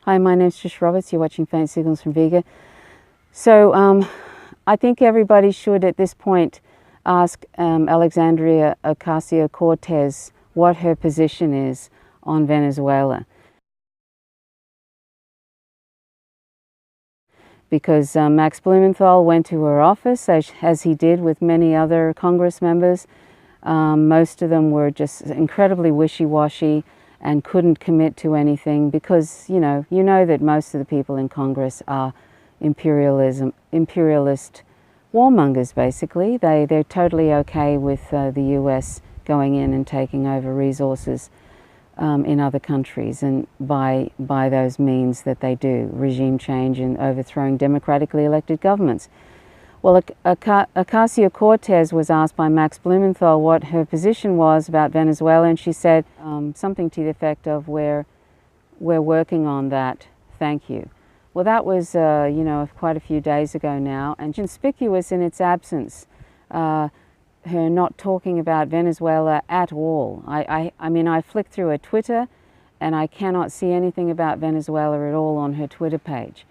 Hi, my name's Trish Roberts. You're watching Faint Signals from Vega. So I think everybody should at this point ask Alexandria Ocasio Cortez what her position is on Venezuela. Because Max Blumenthal went to her office, as he did with many other Congress members. Most of them were just incredibly wishy-washy and couldn't commit to anything because, you know that most of the people in Congress are imperialist warmongers, basically. They're totally okay with the US going in and taking over resources in other countries, and by those means that they do, regime change and overthrowing democratically elected governments. Well, Ocasio Cortez was asked by Max Blumenthal what her position was about Venezuela, and she said something to the effect of, we're working on that, thank you. Well, that was, quite a few days ago now, and conspicuous in its absence, her not talking about Venezuela at all. I mean, I flicked through her Twitter, and I cannot see anything about Venezuela at all on her Twitter page.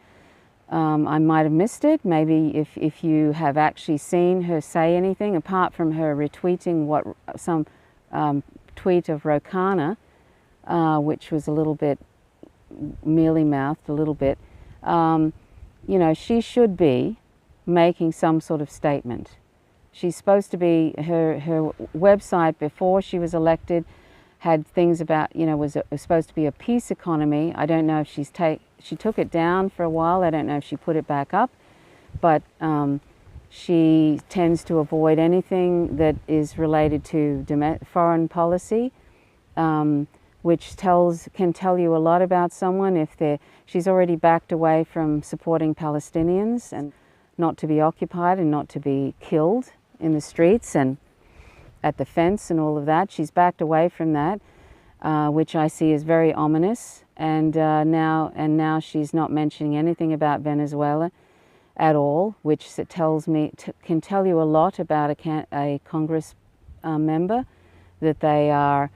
I might have missed it. Maybe if you have actually seen her say anything, apart from her retweeting some tweet of Rokana, which was a little bit mealy-mouthed, a little bit. She should be making some sort of statement. She's supposed to be, her website before she was elected had things about, was supposed to be a peace economy. I don't know if she took it down for a while. I don't know if she put it back up, but she tends to avoid anything that is related to foreign policy, which can tell you a lot about someone. She's already backed away from supporting Palestinians and not to be occupied and not to be killed in the streets and at the fence and all of that. She's backed away from that, which I see as very ominous. And now she's not mentioning anything about Venezuela at all, which can tell you a lot about a Congress member, that they are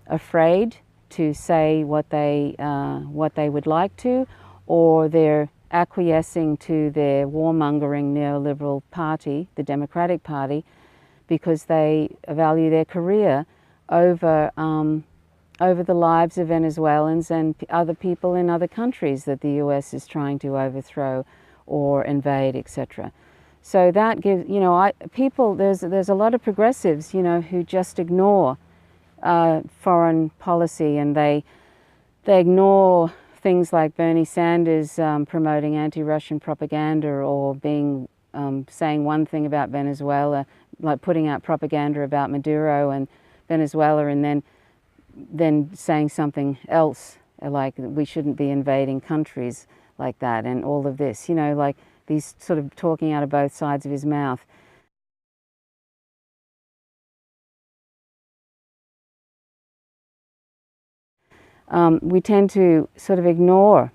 afraid to say what they would like to, or they're acquiescing to their warmongering neoliberal party, the Democratic Party, because they value their career over the lives of Venezuelans and other people in other countries that the US is trying to overthrow or invade, etc. So that gives, there's a lot of progressives, who just ignore foreign policy, and they ignore things like Bernie Sanders promoting anti-Russian propaganda, or saying one thing about Venezuela, like putting out propaganda about Maduro and Venezuela, and then saying something else, like we shouldn't be invading countries like that, and all of this, like these sort of talking out of both sides of his mouth. We tend to sort of ignore,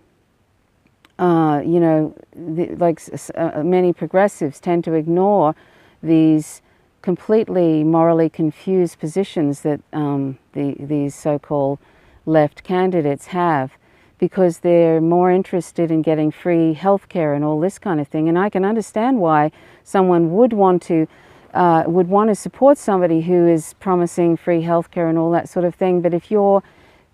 many progressives tend to ignore these completely morally confused positions that these so-called left candidates have, because they're more interested in getting free healthcare and all this kind of thing. And I can understand why someone would want to support somebody who is promising free healthcare and all that sort of thing. But if you're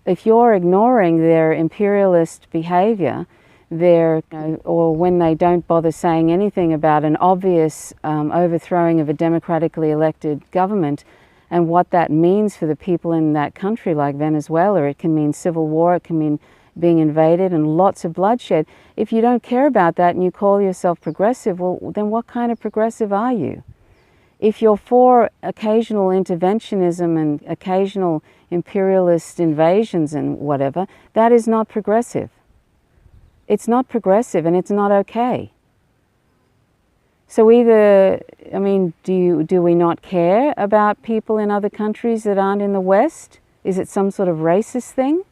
ignoring their imperialist behavior, or when they don't bother saying anything about an obvious overthrowing of a democratically elected government and what that means for the people in that country, like Venezuela. It can mean civil war, it can mean being invaded and lots of bloodshed. If you don't care about that and you call yourself progressive, well, then what kind of progressive are you? If you're for occasional interventionism and occasional imperialist invasions and whatever, that is not progressive. It's not progressive, and it's not okay. So either, do we not care about people in other countries that aren't in the West? Is it some sort of racist thing?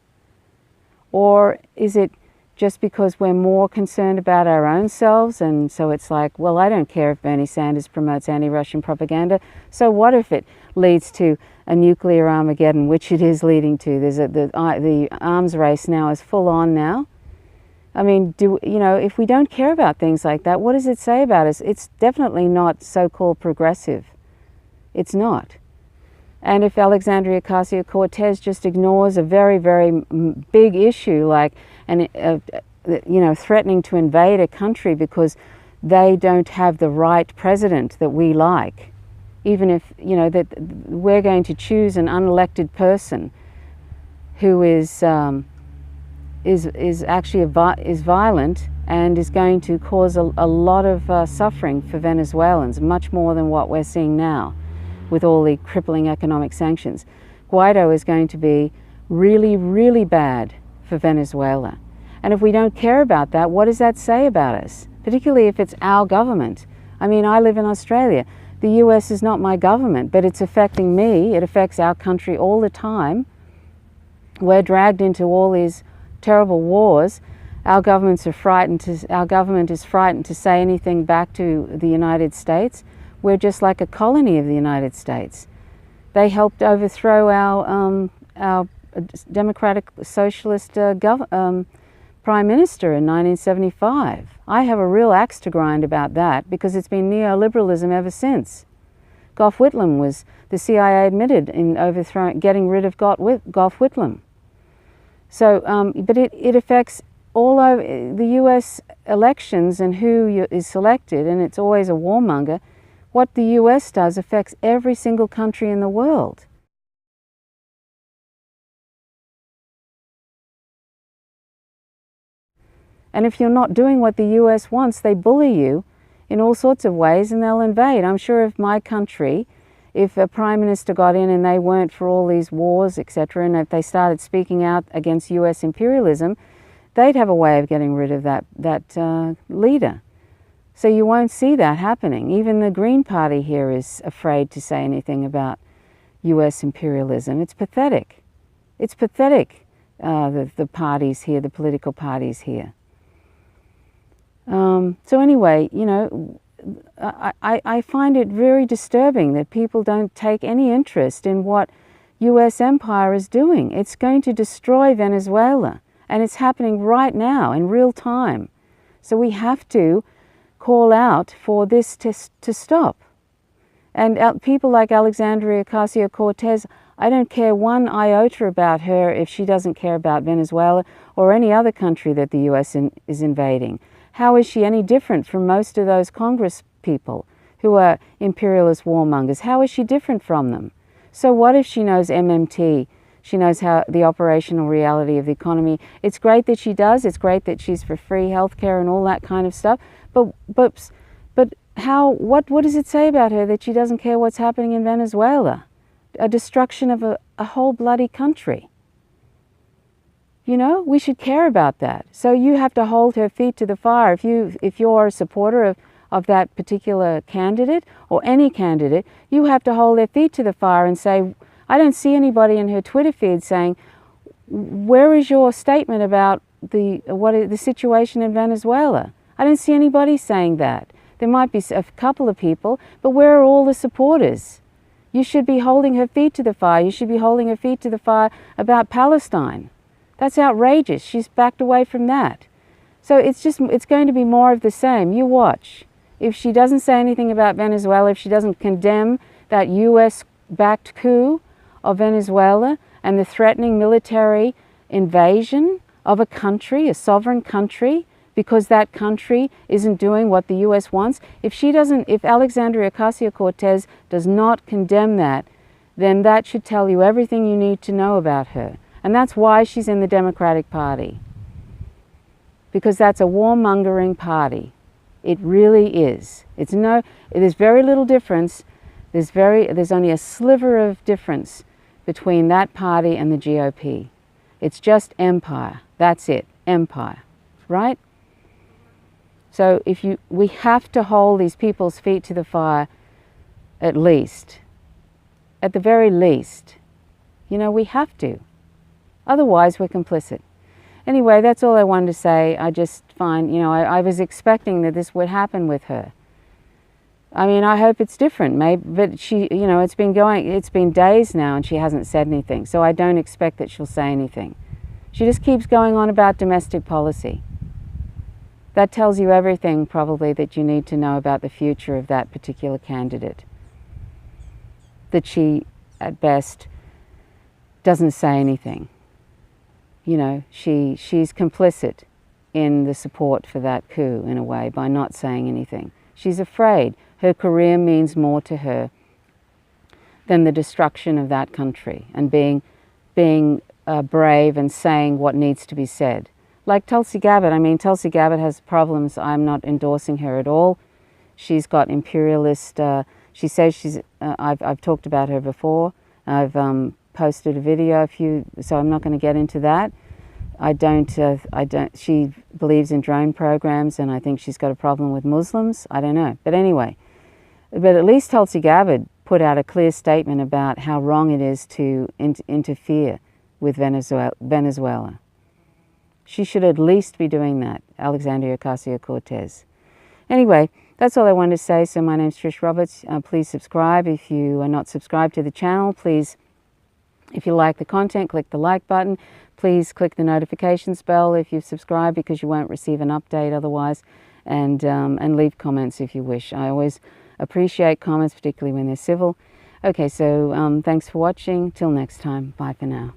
Or is it just because we're more concerned about our own selves, and so it's like, well, I don't care if Bernie Sanders promotes anti-Russian propaganda, so what if it leads to a nuclear Armageddon, which it is leading to. The arms race now is full on now. I mean, if we don't care about things like that, what does it say about us? It's definitely not so-called progressive. It's not. And if Alexandria Ocasio Cortez just ignores a very, very big issue like threatening to invade a country because they don't have the right president that we like, even if, that we're going to choose an unelected person who is violent and is going to cause a lot of suffering for Venezuelans, much more than what we're seeing now with all the crippling economic sanctions. Guaido is going to be really, really bad for Venezuela. And if we don't care about that, what does that say about us? Particularly if it's our government. I mean, I live in Australia. The US is not my government, but it's affecting me. It affects our country all the time. We're dragged into all these terrible wars. Our government is frightened to say anything back to the United States. We're just like a colony of the United States. They helped overthrow our democratic socialist prime minister in 1975. I have a real axe to grind about that because it's been neoliberalism ever since. Gough Whitlam was, the CIA admitted in getting rid of Gough Whitlam. So, but it affects all over the US elections and who is selected, and it's always a warmonger. What the US does affects every single country in the world. And if you're not doing what the US wants, they bully you in all sorts of ways and they'll invade. I'm sure if my country, if a prime minister got in and they weren't for all these wars, etc., and if they started speaking out against US imperialism, they'd have a way of getting rid of that leader. So you won't see that happening. Even the Green Party here is afraid to say anything about US imperialism. It's pathetic. It's pathetic, the parties here, the political parties here. So anyway, I find it very disturbing that people don't take any interest in what US empire is doing. It's going to destroy Venezuela, and it's happening right now in real time. So we have to call out for this to stop. And people like Alexandria Ocasio Cortez, I don't care one iota about her if she doesn't care about Venezuela or any other country that the US is invading. How is she any different from most of those Congress people who are imperialist warmongers? How is she different from them? So what if she knows MMT? She knows how the operational reality of the economy. It's great that she does. It's great that she's for free healthcare and all that kind of stuff. But how? What does it say about her that she doesn't care what's happening in Venezuela? A destruction of a whole bloody country. We should care about that. So you have to hold her feet to the fire. If you're a supporter of that particular candidate or any candidate, you have to hold their feet to the fire and say, I don't see anybody in her Twitter feed saying, where is your statement about the situation in Venezuela? I don't see anybody saying that. There might be a couple of people, but where are all the supporters? You should be holding her feet to the fire. You should be holding her feet to the fire about Palestine. That's outrageous. She's backed away from that. So it's going to be more of the same. You watch. If she doesn't say anything about Venezuela, if she doesn't condemn that US-backed coup of Venezuela and the threatening military invasion of a country, a sovereign country, because that country isn't doing what the US wants, if Alexandria Ocasio Cortez does not condemn that, then that should tell you everything you need to know about her. And that's why she's in the Democratic Party. Because that's a warmongering party. It really is. There's very little difference. There's only a sliver of difference between that party and the GOP. It's just empire. That's it. Empire. Right? So we have to hold these people's feet to the fire at least. At the very least. We have to. Otherwise, we're complicit. Anyway, that's all I wanted to say. I just find, I was expecting that this would happen with her. I mean, I hope it's different, maybe, but she, it's been days now and she hasn't said anything, so I don't expect that she'll say anything. She just keeps going on about domestic policy. that tells you everything probably that you need to know about the future of that particular candidate. That she, at best, doesn't say anything. You know, she's complicit in the support for that coup, in a way, by not saying anything. She's afraid. Her career means more to her than the destruction of that country, and being brave and saying what needs to be said. Like Tulsi Gabbard. I mean, Tulsi Gabbard has problems. I'm not endorsing her at all. She's got imperialist, she says she's, I've talked about her before. I've posted a video so I'm not going to get into that. She believes in drone programs, and I think she's got a problem with Muslims. I don't know. But anyway, but at least Tulsi Gabbard put out a clear statement about how wrong it is to interfere with Venezuela. She should at least be doing that, Alexandria Ocasio Cortez. Anyway, that's all I wanted to say. So my name's Trish Roberts. Please subscribe if you are not subscribed to the channel. Please, if you like the content, click the like button. Please click the notifications bell if you've subscribed, because you won't receive an update otherwise. And leave comments if you wish. I always appreciate comments, particularly when they're civil. Okay, so thanks for watching. Till next time. Bye for now.